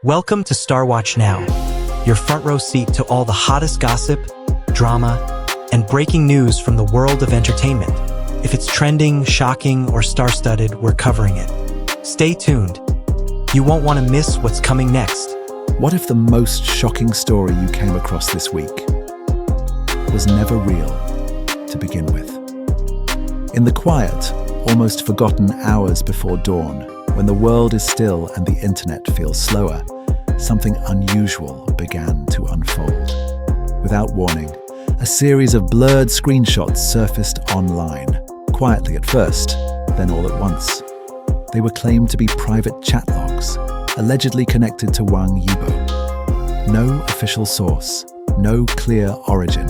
Welcome to Star Watch Now, your front row seat to all the hottest gossip, drama, and breaking news from the world of entertainment. If it's trending, shocking, or star-studded, we're covering it. Stay tuned. You won't want to miss what's coming next. What if the most shocking story you came across this week was never real to begin with? In the quiet, almost forgotten hours before dawn, when the world is still and the internet feels slower, something unusual began to unfold. Without warning, a series of blurred screenshots surfaced online, quietly at first, then all at once. They were claimed to be private chat logs, allegedly connected to Wang Yibo. No official source, no clear origin,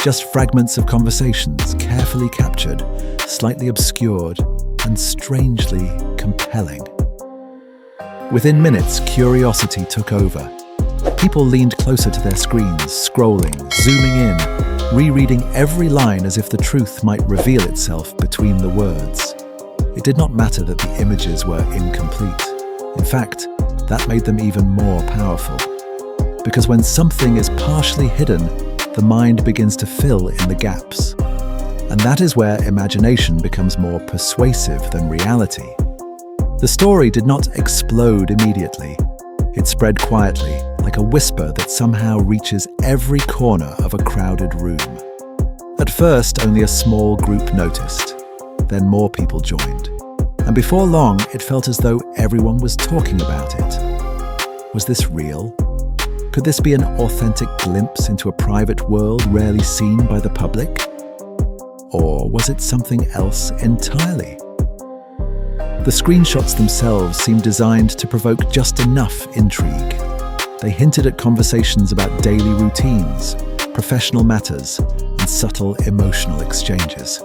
just fragments of conversations carefully captured, slightly obscured, and strangely compelling. Within minutes, curiosity took over. People leaned closer to their screens, scrolling, zooming in, rereading every line as if the truth might reveal itself between the words. It did not matter that the images were incomplete. In fact, that made them even more powerful. Because when something is partially hidden, the mind begins to fill in the gaps. And that is where imagination becomes more persuasive than reality. The story did not explode immediately. It spread quietly, like a whisper that somehow reaches every corner of a crowded room. At first, only a small group noticed. Then more people joined. And before long, it felt as though everyone was talking about it. Was this real? Could this be an authentic glimpse into a private world rarely seen by the public? Or was it something else entirely? The screenshots themselves seemed designed to provoke just enough intrigue. They hinted at conversations about daily routines, professional matters, and subtle emotional exchanges.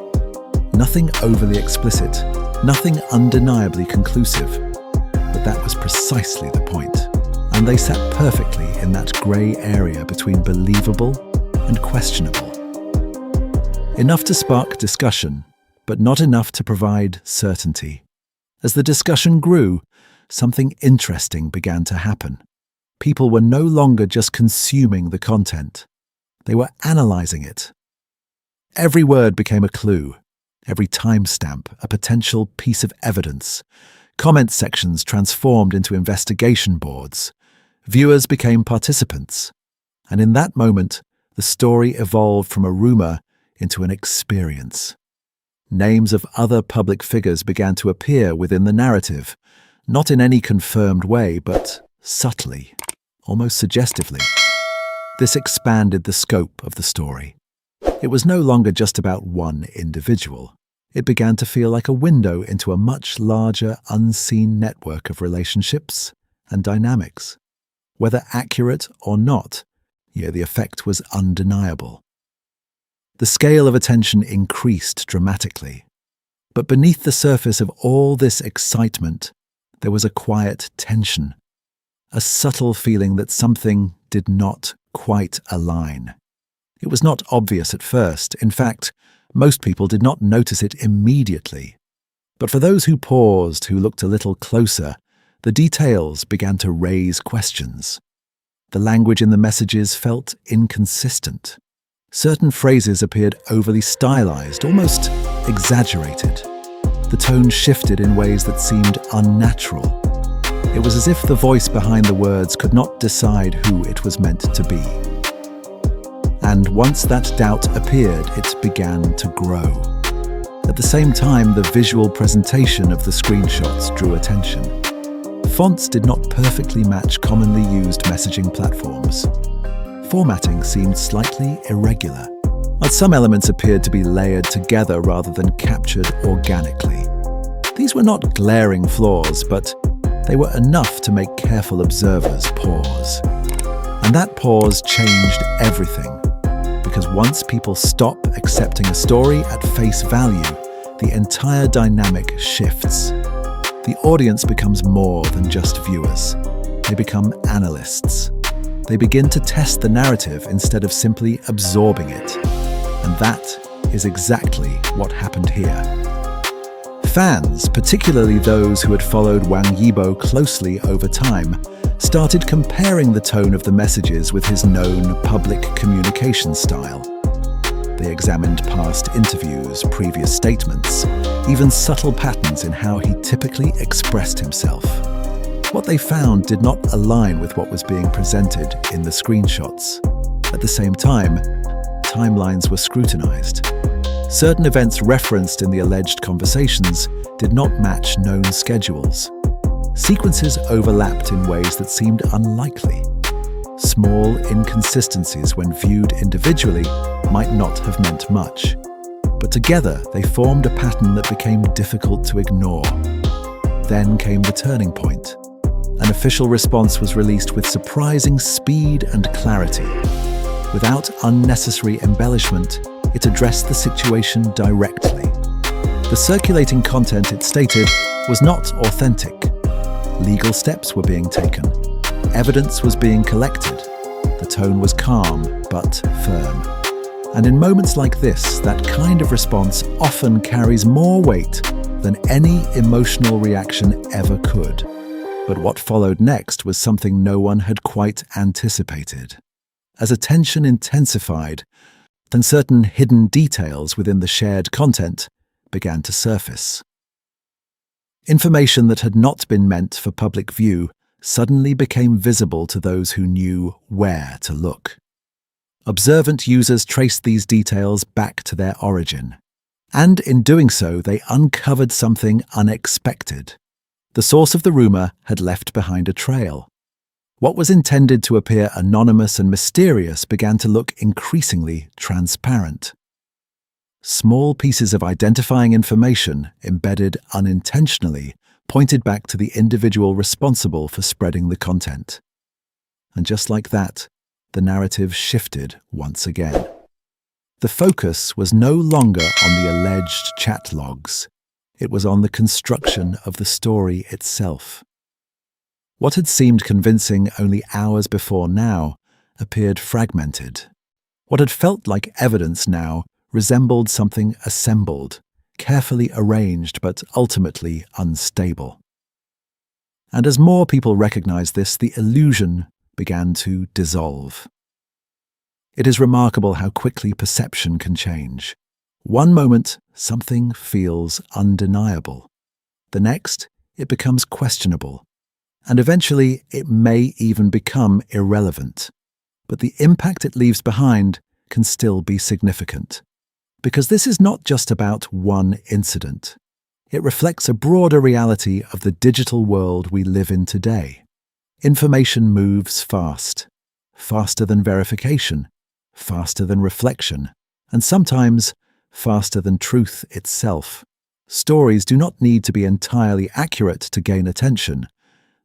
Nothing overly explicit, nothing undeniably conclusive. But that was precisely the point. And they sat perfectly in that grey area between believable and questionable. Enough to spark discussion, but not enough to provide certainty. As the discussion grew, something interesting began to happen. People were no longer just consuming the content. They were analysing it. Every word became a clue, every timestamp a potential piece of evidence. Comment sections transformed into investigation boards. Viewers became participants. And in that moment, the story evolved from a rumour into an experience. Names of other public figures began to appear within the narrative, not in any confirmed way, but subtly, almost suggestively. This expanded the scope of the story. It was no longer just about one individual. It began to feel like a window into a much larger, unseen network of relationships and dynamics. Whether accurate or not, the effect was undeniable. The scale of attention increased dramatically. But beneath the surface of all this excitement, there was a quiet tension, a subtle feeling that something did not quite align. It was not obvious at first. In fact, most people did not notice it immediately. But for those who paused, who looked a little closer, the details began to raise questions. The language in the messages felt inconsistent. Certain phrases appeared overly stylized, almost exaggerated. The tone shifted in ways that seemed unnatural. It was as if the voice behind the words could not decide who it was meant to be. And once that doubt appeared, it began to grow. At the same time, the visual presentation of the screenshots drew attention. Fonts did not perfectly match commonly used messaging platforms. Formatting seemed slightly irregular, but some elements appeared to be layered together rather than captured organically. These were not glaring flaws, but they were enough to make careful observers pause. And that pause changed everything, because once people stop accepting a story at face value, the entire dynamic shifts. The audience becomes more than just viewers. They become analysts. They begin to test the narrative instead of simply absorbing it. And that is exactly what happened here. Fans, particularly those who had followed Wang Yibo closely over time, started comparing the tone of the messages with his known public communication style. They examined past interviews, previous statements, even subtle patterns in how he typically expressed himself. What they found did not align with what was being presented in the screenshots. At the same time, timelines were scrutinized. Certain events referenced in the alleged conversations did not match known schedules. Sequences overlapped in ways that seemed unlikely. Small inconsistencies, when viewed individually, might not have meant much. But together, they formed a pattern that became difficult to ignore. Then came the turning point. An official response was released with surprising speed and clarity. Without unnecessary embellishment, it addressed the situation directly. The circulating content, it stated, was not authentic. Legal steps were being taken. Evidence was being collected. The tone was calm but firm. And in moments like this, that kind of response often carries more weight than any emotional reaction ever could. But what followed next was something no one had quite anticipated. As attention intensified, then certain hidden details within the shared content began to surface. Information that had not been meant for public view suddenly became visible to those who knew where to look. Observant users traced these details back to their origin. And in doing so, they uncovered something unexpected. The source of the rumor had left behind a trail. What was intended to appear anonymous and mysterious began to look increasingly transparent. Small pieces of identifying information, embedded unintentionally, pointed back to the individual responsible for spreading the content. And just like that, the narrative shifted once again. The focus was no longer on the alleged chat logs. It was on the construction of the story itself. What had seemed convincing only hours before now appeared fragmented. What had felt like evidence now resembled something assembled, carefully arranged but ultimately unstable. And as more people recognized this, the illusion began to dissolve. It is remarkable how quickly perception can change. One moment, something feels undeniable. The next, it becomes questionable. And eventually, it may even become irrelevant. But the impact it leaves behind can still be significant. Because this is not just about one incident. It reflects a broader reality of the digital world we live in today. Information moves fast, faster than verification, faster than reflection, and sometimes faster than truth itself. Stories do not need to be entirely accurate to gain attention.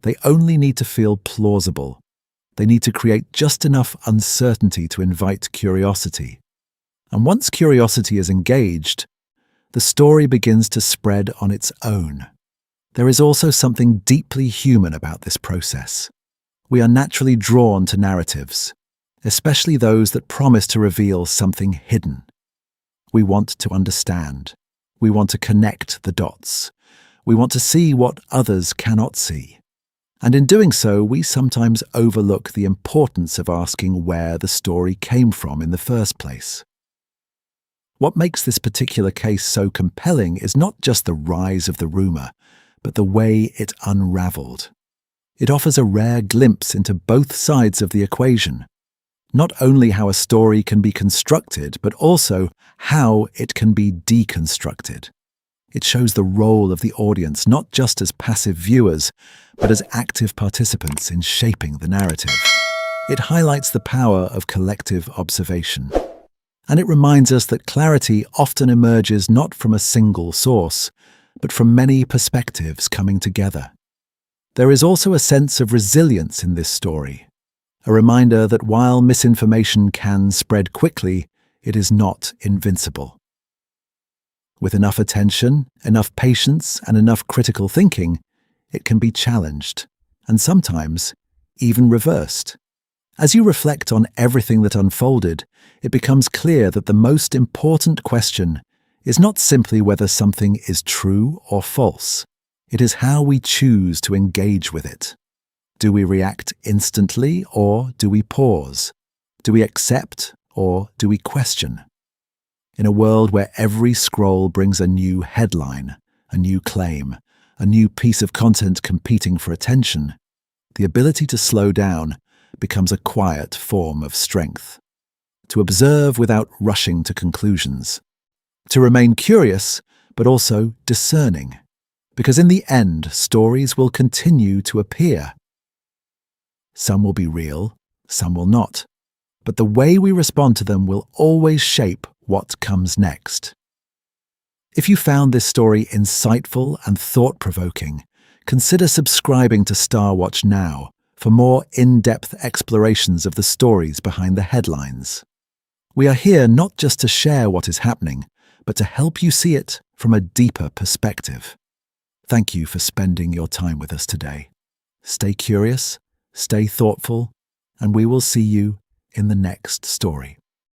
They only need to feel plausible. They need to create just enough uncertainty to invite curiosity. And once curiosity is engaged, the story begins to spread on its own. There is also something deeply human about this process. We are naturally drawn to narratives, especially those that promise to reveal something hidden. We want to understand. We want to connect the dots. We want to see what others cannot see. And in doing so, we sometimes overlook the importance of asking where the story came from in the first place. What makes this particular case so compelling is not just the rise of the rumor, but the way it unraveled. It offers a rare glimpse into both sides of the equation. Not only how a story can be constructed, but also how it can be deconstructed. It shows the role of the audience not just as passive viewers, but as active participants in shaping the narrative. It highlights the power of collective observation. And it reminds us that clarity often emerges not from a single source, but from many perspectives coming together. There is also a sense of resilience in this story. A reminder that while misinformation can spread quickly, it is not invincible. With enough attention, enough patience, and enough critical thinking, it can be challenged, and sometimes even reversed. As you reflect on everything that unfolded, it becomes clear that the most important question is not simply whether something is true or false. It is how we choose to engage with it. Do we react instantly or do we pause? Do we accept or do we question? In a world where every scroll brings a new headline, a new claim, a new piece of content competing for attention, the ability to slow down becomes a quiet form of strength. To observe without rushing to conclusions. To remain curious, but also discerning. Because in the end, stories will continue to appear. Some will be real, some will not. But the way we respond to them will always shape what comes next. If you found this story insightful and thought-provoking, consider subscribing to Star Watch now for more in-depth explorations of the stories behind the headlines. We are here not just to share what is happening, but to help you see it from a deeper perspective. Thank you for spending your time with us today. Stay curious, stay thoughtful, and we will see you in the next story.